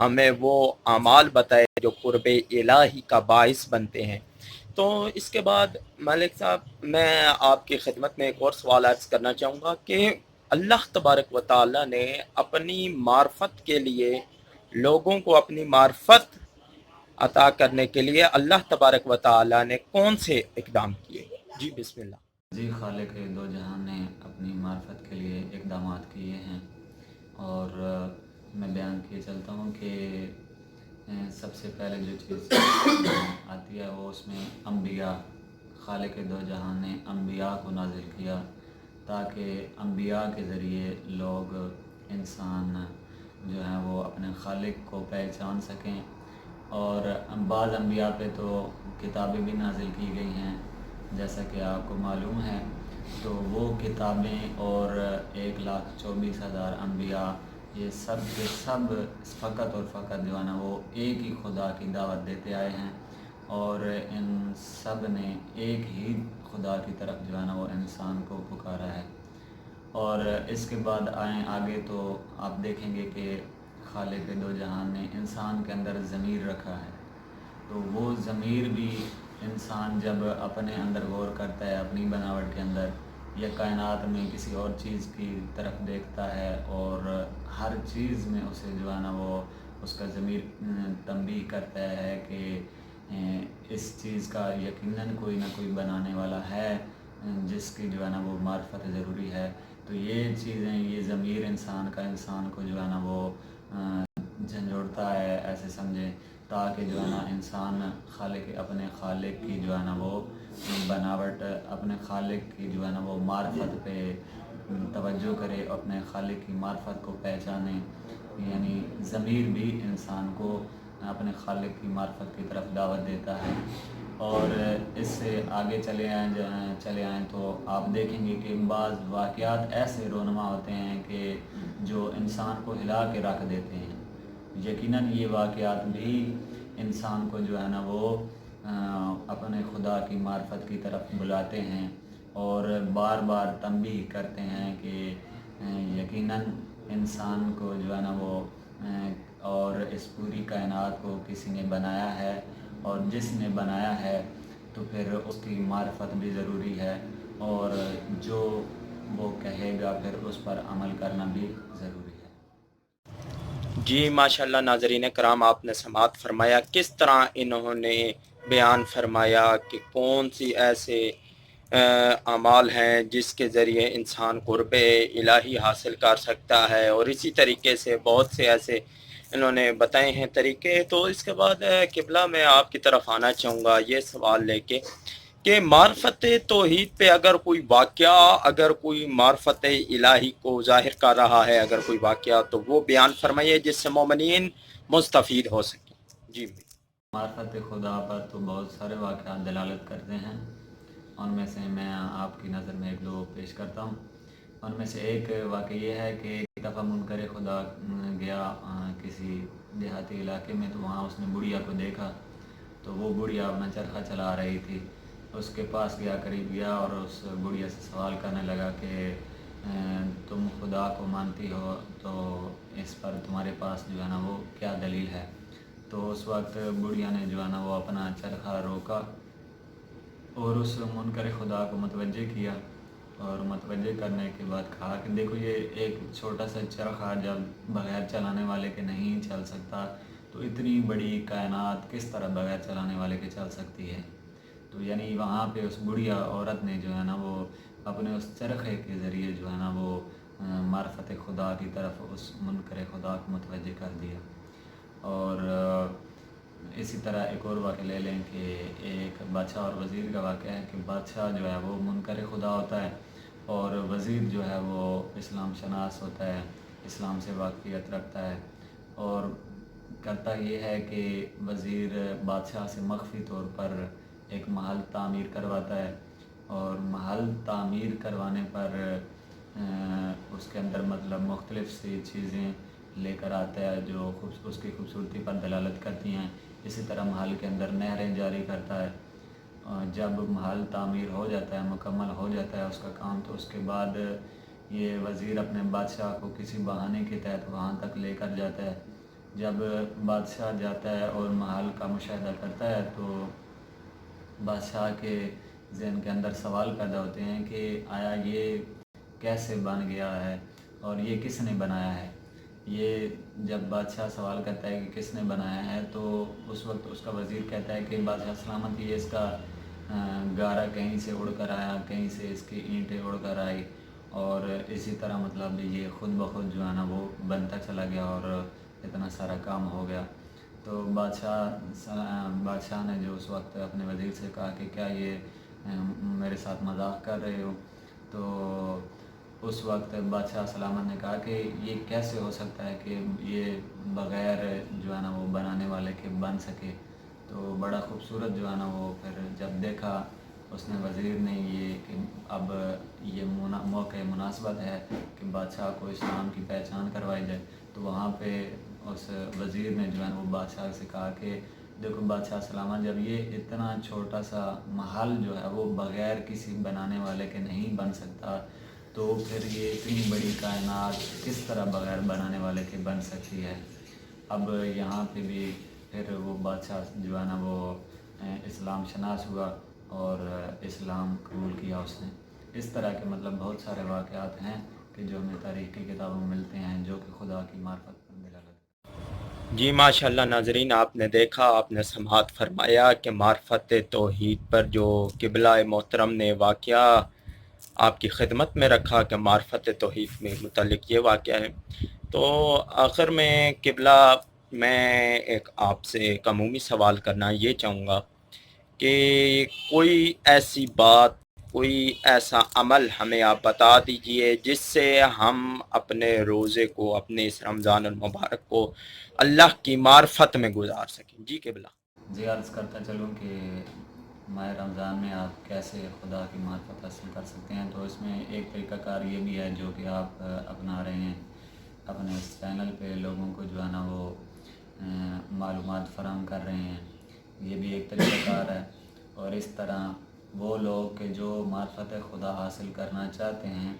ہمیں وہ اعمال بتائے جو قرب الہی کا باعث بنتے ہیں۔ تو اس کے بعد ملک صاحب میں آپ کی خدمت میں ایک اور سوال عرض کرنا چاہوں گا کہ اللہ تبارک و تعالیٰ نے اپنی معرفت کے لیے لوگوں کو اپنی معرفت عطا کرنے کے لیے اللہ تبارک و تعالیٰ نے کون سے اقدام کیے؟ جی بسم اللہ۔ جی، خالق دو جہان نے اپنی معرفت کے لیے اقدامات کیے ہیں، اور میں بیان کیے چلتا ہوں کہ سب سے پہلے جو چیز آتی ہے وہ اس میں انبیاء، خالق دو جہان نے انبیاء کو نازل کیا تاکہ انبیاء کے ذریعے لوگ، انسان جو ہیں وہ اپنے خالق کو پہچان سکیں۔ اور بعض انبیاء پہ تو کتابیں بھی نازل کی گئی ہیں، جیسا کہ آپ کو معلوم ہے۔ تو وہ کتابیں اور 1,24,000 انبیاء، یہ سب کے سب فقط اور فقط جو ہے نا وہ ایک ہی خدا کی دعوت دیتے آئے ہیں، اور ان سب نے ایک ہی خدا کی طرف جو ہے نا وہ انسان کو پکارا ہے۔ اور اس کے بعد آئیں آگے تو آپ دیکھیں گے کہ خالق دو جہان نے انسان کے اندر ضمیر رکھا ہے، تو وہ ضمیر بھی انسان جب اپنے اندر غور کرتا ہے، اپنی بناوٹ کے اندر یا کائنات میں کسی اور چیز کی طرف دیکھتا ہے، اور ہر چیز میں اسے جو ہے نا وہ اس کا ضمیر تنبیہ کرتا ہے کہ اس چیز کا یقیناً کوئی نہ کوئی بنانے والا ہے جس کی جو ہے نا وہ معرفت ضروری ہے۔ تو یہ چیزیں، یہ ضمیر انسان کا انسان کو جو ہے نا وہ جھنجھوڑتا ہے، ایسے سمجھیں، تاکہ جو ہے نا انسان اپنے خالق کی جو ہے نا وہ بناوٹ، اپنے خالق کی جو ہے نا وہ معرفت پہ توجہ کرے، اپنے خالق کی معرفت کو پہچانے۔ یعنی ضمیر بھی انسان کو اپنے خالق کی معرفت کی طرف دعوت دیتا ہے۔ اور اس سے آگے چلے آئیں تو آپ دیکھیں گے کہ بعض واقعات ایسے رونما ہوتے ہیں کہ جو انسان کو ہلا کے رکھ دیتے ہیں۔ یقیناً یہ واقعات بھی انسان کو جو ہے نا وہ اپنے خدا کی معرفت کی طرف بلاتے ہیں، اور بار بار تنبیہ کرتے ہیں کہ یقیناً انسان کو جو ہے نا وہ اور اس پوری کائنات کو کسی نے بنایا ہے، اور جس نے بنایا ہے تو پھر اس کی معرفت بھی ضروری ہے، اور جو وہ کہے گا پھر اس پر عمل کرنا بھی ضروری ہے۔ جی ماشاءاللہ ناظرین کرام، آپ نے سماعت فرمایا کس طرح انہوں نے بیان فرمایا کہ کون سی ایسے اعمال ہیں جس کے ذریعے انسان قرب الہی حاصل کر سکتا ہے، اور اسی طریقے سے بہت سے ایسے انہوں نے بتائے ہیں طریقے۔ تو اس کے بعد قبلہ میں آپ کی طرف آنا چاہوں گا یہ سوال لے کے کہ معرفت توحید پہ اگر کوئی واقعہ، اگر کوئی معرفت الہی کو ظاہر کر رہا ہے، اگر کوئی واقعہ، تو وہ بیان فرمائیے جس سے مومنین مستفید ہو سکیں۔ جی معرفت خدا پر تو بہت سارے واقعات دلالت کرتے ہیں، ان میں سے میں آپ کی نظر میں ایک دو پیش کرتا ہوں۔ ان میں سے ایک واقعہ یہ ہے کہ ایک دفعہ منکر خدا گیا کسی دیہاتی علاقے میں، تو وہاں اس نے بڑھیا کو دیکھا، تو وہ بڑھیا اپنا چرخہ چلا رہی تھی۔ اس کے پاس گیا، قریب گیا، اور اس بڑھیا سے سوال کرنے لگا کہ تم خدا کو مانتی ہو، تو اس پر تمہارے پاس جو ہے نا وہ کیا دلیل ہے؟ تو اس وقت بڑھیا نے جو ہے نا وہ اپنا چرخہ روکا اور اس منکر خدا کو متوجہ کیا، اور متوجہ کرنے کے بعد کہا کہ دیکھو، یہ ایک چھوٹا سا چرخہ جب بغیر چلانے والے کے نہیں چل سکتا، تو اتنی بڑی کائنات کس طرح بغیر چلانے والے کے چل سکتی ہے؟ تو یعنی وہاں پہ اس بڑھیا عورت نے جو ہے نا وہ اپنے اس چرخے کے ذریعے جو ہے نا وہ معرفت خدا کی طرف اس منکر خدا کو متوجہ کر دیا۔ اور اسی طرح ایک اور واقعہ لے لیں کہ ایک بادشاہ اور وزیر کا واقعہ ہے کہ بادشاہ جو ہے وہ منکر خدا ہوتا ہے، اور وزیر جو ہے وہ اسلام شناس ہوتا ہے، اسلام سے واقفیت رکھتا ہے، اور کرتا یہ ہے کہ وزیر بادشاہ سے مخفی طور پر ایک محل تعمیر کرواتا ہے، اور محل تعمیر کروانے پر اس کے اندر مطلب مختلف سی چیزیں لے کر آتا ہے جو اس کی خوبصورتی پر دلالت کرتی ہیں۔ اسی طرح محل کے اندر نہریں جاری کرتا ہے، اور جب محل تعمیر ہو جاتا ہے، مکمل ہو جاتا ہے اس کا کام، تو اس کے بعد یہ وزیر اپنے بادشاہ کو کسی بہانے کے تحت وہاں تک لے کر جاتا ہے، جب بادشاہ جاتا ہے اور محل کا مشاہدہ کرتا ہے تو بادشاہ کے ذہن کے اندر سوال پیدا ہوتے ہیں کہ آیا یہ کیسے بن گیا ہے اور یہ کس نے بنایا ہے۔ یہ جب بادشاہ سوال کرتا ہے کہ کس نے بنایا ہے تو اس وقت اس کا وزیر کہتا ہے کہ بادشاہ سلامت، یہ اس کا گارہ کہیں سے اڑ کر آیا، کہیں سے اس کی اینٹیں اڑ کر آئی، اور اسی طرح مطلب یہ خود بخود جو ہے نا وہ بنتا چلا گیا اور اتنا سارا کام ہو گیا۔ تو بادشاہ نے جو اس وقت اپنے وزیر سے کہا کہ کیا یہ میرے ساتھ مذاق کر رہے ہو، تو اس وقت بادشاہ سلامت نے کہا کہ یہ کیسے ہو سکتا ہے کہ یہ بغیر جو ہے نا وہ بنانے والے کے بن سکے۔ تو بڑا خوبصورت جو ہے نا وہ پھر جب دیکھا اس نے وزیر نے یہ کہ اب یہ موقع مناسبت ہے کہ بادشاہ کو اسلام کی پہچان کروائی جائے، تو وہاں پہ اس وزیر نے جو ہے وہ بادشاہ سے کہا کہ دیکھو بادشاہ سلامت، جب یہ اتنا چھوٹا سا محل جو ہے وہ بغیر کسی بنانے والے کے نہیں بن سکتا، تو پھر یہ اتنی بڑی کائنات کس طرح بغیر بنانے والے کے بن سکتی ہے۔ اب یہاں پہ بھی پھر وہ بادشاہ جو ہے نا وہ اسلام شناس ہوا اور اسلام قبول کیا اس نے۔ اس طرح کے مطلب بہت سارے واقعات ہیں کہ جو ہمیں تاریخ کی کتابوں میں ملتے ہیں جو کہ خدا کی معرفت پر دلالت۔ جی ماشاءاللہ ناظرین، آپ نے دیکھا، آپ نے سماعت فرمایا کہ معرفت توحید پر جو قبلہ محترم نے واقعہ آپ کی خدمت میں رکھا کہ معرفت توحید میں متعلق یہ واقعہ ہے، تو آخر میں قبلہ میں ایک آپ سے ایک عمومی سوال کرنا یہ چاہوں گا کہ کوئی ایسی بات، کوئی ایسا عمل ہمیں آپ بتا دیجئے جس سے ہم اپنے روزے کو، اپنے اس رمضان المبارک کو اللہ کی معرفت میں گزار سکیں۔ جی قبلہ۔ جی عرض کرتا چلوں کہ ماہ رمضان میں آپ کیسے خدا کی معرفت حاصل کر سکتے ہیں، تو اس میں ایک طریقہ کار یہ بھی ہے جو کہ آپ اپنا رہے ہیں، اپنے اس چینل پہ لوگوں کو جو ہے نا وہ معلومات فراہم کر رہے ہیں، یہ بھی ایک طریقہ کار ہے۔ اور اس طرح وہ لوگ کہ جو معرفت خدا حاصل کرنا چاہتے ہیں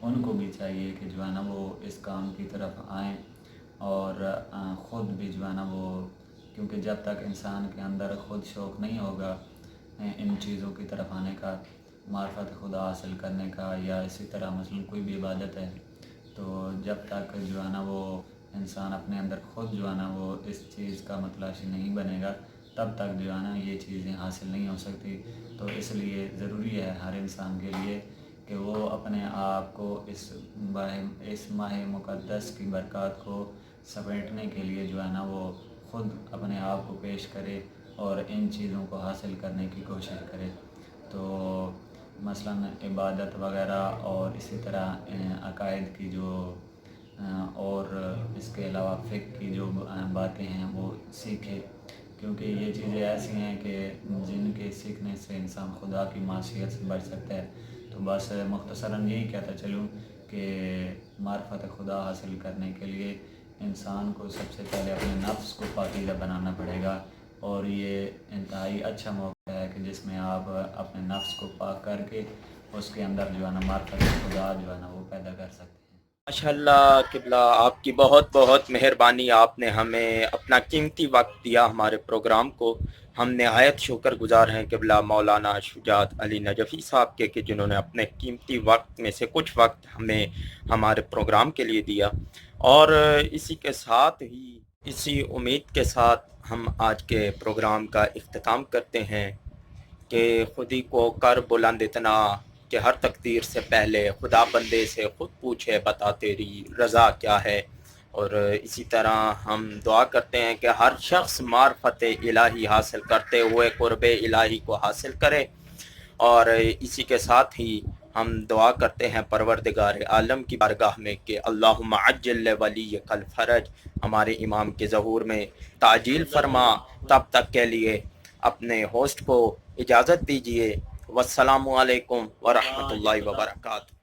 ان کو بھی چاہیے کہ جو ہے نا وہ اس کام کی طرف آئیں اور خود بھی جو ہے نا وہ، کیونکہ جب تک انسان کے اندر خود شوق نہیں ہوگا ان چیزوں کی طرف آنے کا، معرفت خدا حاصل کرنے کا، یا اسی طرح مثلا کوئی بھی عبادت ہے، تو جب تک جو ہے نا وہ انسان اپنے اندر خود جو ہے نا وہ اس چیز کا متلاشی نہیں بنے گا، تب تک جو ہے نا یہ چیزیں حاصل نہیں ہو سکتی۔ تو اس لیے ضروری ہے ہر انسان کے لیے کہ وہ اپنے آپ کو اس ماہ مقدس کی برکات کو سمیٹنے کے لیے جو ہے نا وہ خود اپنے آپ کو پیش کرے اور ان چیزوں کو حاصل کرنے کی کوشش کرے۔ تو مثلاً عبادت وغیرہ اور اسی طرح عقائد کی جو اور اس کے علاوہ فقہ کی جو باتیں ہیں وہ سیکھے، کیونکہ یہ چیزیں ایسی ہیں کہ جن کے سیکھنے سے انسان خدا کی معصیت سے بچ سکتا ہے۔ تو بس مختصراً یہی کہتا چلوں کہ معرفت خدا حاصل کرنے کے لیے انسان کو سب سے پہلے اپنے نفس کو پاکیزہ بنانا پڑے گا، اور یہ انتہائی اچھا موقع ہے کہ جس میں آپ اپنے نفس کو پاک کر کے اس کے اندر جو ہے نا معرفت خدا جو ہے نا وہ پیدا کر سکتے ہیں۔ ماشاءاللہ قبلہ، آپ کی بہت بہت مہربانی، آپ نے ہمیں اپنا قیمتی وقت دیا ہمارے پروگرام کو۔ ہم نہایت شکر گزار ہیں قبلہ مولانا شجاعت علی نجفی صاحب کے کہ جنہوں نے اپنے قیمتی وقت میں سے کچھ وقت ہمیں ہمارے پروگرام کے لیے دیا، اور اسی کے ساتھ ہی اسی امید کے ساتھ ہم آج کے پروگرام کا اختتام کرتے ہیں کہ خودی کو کر بلند اتنا کہ ہر تقدیر سے پہلے خدا بندے سے خود پوچھے بتا تیری رضا کیا ہے۔ اور اسی طرح ہم دعا کرتے ہیں کہ ہر شخص معرفت الہی حاصل کرتے ہوئے قرب الہی کو حاصل کرے، اور اسی کے ساتھ ہی ہم دعا کرتے ہیں پروردگار عالم کی بارگاہ میں کہ اللہم عجل ولیک الفرج، ہمارے امام کے ظہور میں تعجیل فرما۔ تب تک کے لیے اپنے ہوسٹ کو اجازت دیجیے۔ والسلام علیکم ورحمۃ اللہ وبرکاتہ۔